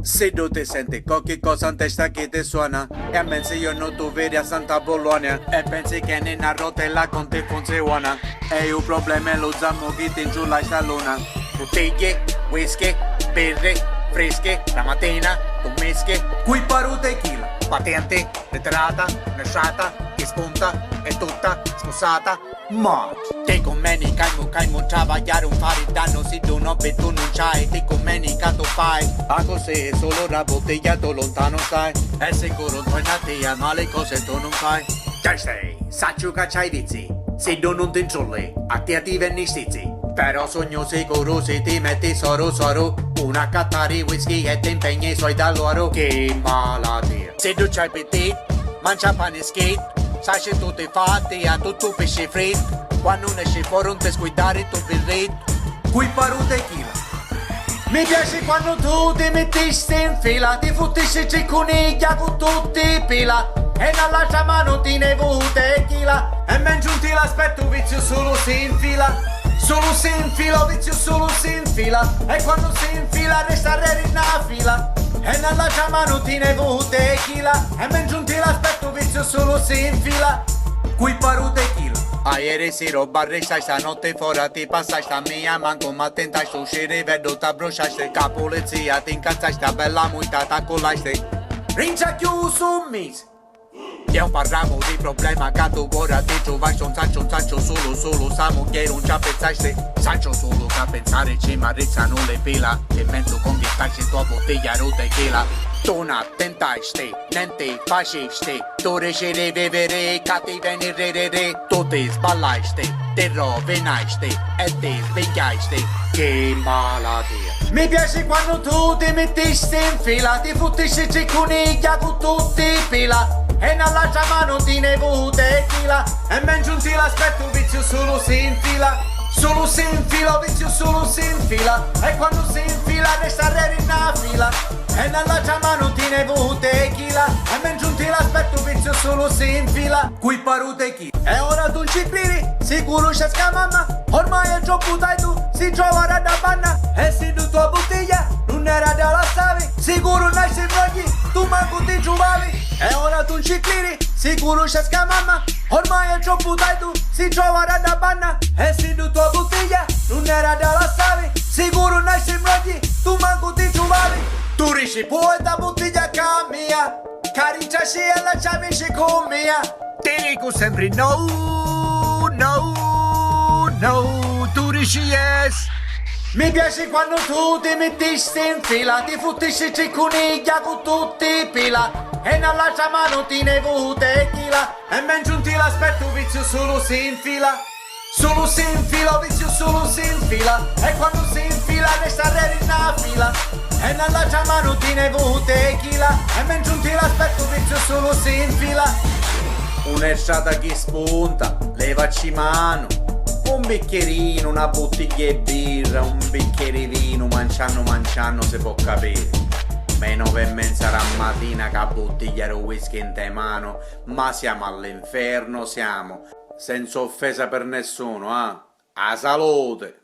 Se tu ti senti qualche cosa in testa che ti suona e pensi io non tu vedi a Santa Bologna e pensi che nella rotella con te funziona e il problema è lo zammo che ti giù la luna. Bottiglie, whisky, birre, fresche, la mattina, tu mesche, qui paru tequila, patente, ritirata, nasciata, che spunta, è tutta sposata, ma te con me ni caimu, travagliare un fare danno se tu non vedi tu non c'hai, te con me ni tu fai, a così è solo una bottiglia tu lontano stai, è sicuro tu in te ma le cose tu non fai, già stai, saccio che c'hai vizi, se tu non ti ingiulli, a te ti venni stizi. Però sogno sicuro se ti metti soro una cattari whisky e ti impegni i suoi da loro. Che malattia. Se tu c'hai petit, mangia pane e skate, sai se tu ti fatti a tutto pesce fritto. Quando non esci fuori non ti sguidare tu birretto. Qui paru tequila. Mi piace quando tu ti mettesti in fila, ti fottisci cicconiglia con tutti i pila. E dall'altra mano ti ne vu tequila. E men giunti l'aspetto vizio solo si infila. Solo si infila, vizio solo si infila. E quando si infila resta in una fila. E nell'altra mano ti ne vu tequila. E men giunti l'aspetto vizio solo si infila. Qui paru tequila. A ieri sera barre stai stanotte fuori ti passai sta mia manco ma tentai sto uscire vedo ta bruciaste ca polizia ti incazzai sta bella muitata con l'aiste. Rincia chiuso un mese. Io parliamo di problema che tu ora ti trovi un saccio solo siamo che non ci pensaste saccio solo che pensare ci marizzano le pila e mezzo con che stai tua bottiglia rotta e chila tu non tentaste niente faceste tu riuscire a vivere che ti venire tu ti sballaste ti rovinaste e ti svegliaste che malattia. Mi piace quando tu ti mettesti in fila ti fottisci cicconiglia con tutti i pila. E nell'altra mano ti ne vu tequila. E men giunti l'aspetto vizio solo si infila. Solo si infila, vizio solo si infila. E quando si infila resta in una fila. E nell'altra mano ti ne vu tequila. E men giunti l'aspetto vizio solo si infila. Qui paru tequila. E ora tu ci credi, sicuro c'è scamamma. Ormai è troppo dai tu, si trova da panna. E se tu tua bottiglia non era dalla stavi. Sicuro non si brogli, tu manco ti trovavi. E ora tu ci credi, sicuro c'è scamamma. Ormai è troppo dai tu, si trova da panna. E se tu tua bottiglia non era dalla stavi. Sicuro non si brogli, tu manco ti trovavi. Tu riesci poi da bottiglia mia. Caricia si e la chiavisci con mia. Ti dico sempre no, tu dici yes. Mi piace quando tu ti mettesti in fila, ti fottisci cicconiglia con tutti i pila. E nell'altra mano ti ne vu tequila. E men giunti l'aspetto vizio solo si infila. Solo si infila, vizio solo si infila. E quando si infila resta in una fila. E nell'altra mano ti ne vu tequila. E men giunti l'aspetto vizio solo si infila. Un'esciata che spunta, levaci mano. Un bicchierino, una bottiglia di birra, un bicchiere di vino, manciano si può capire. Meno per mezza la mattina che bottiglia di whisky in te mano, ma siamo all'inferno siamo, senza offesa per nessuno, a salute!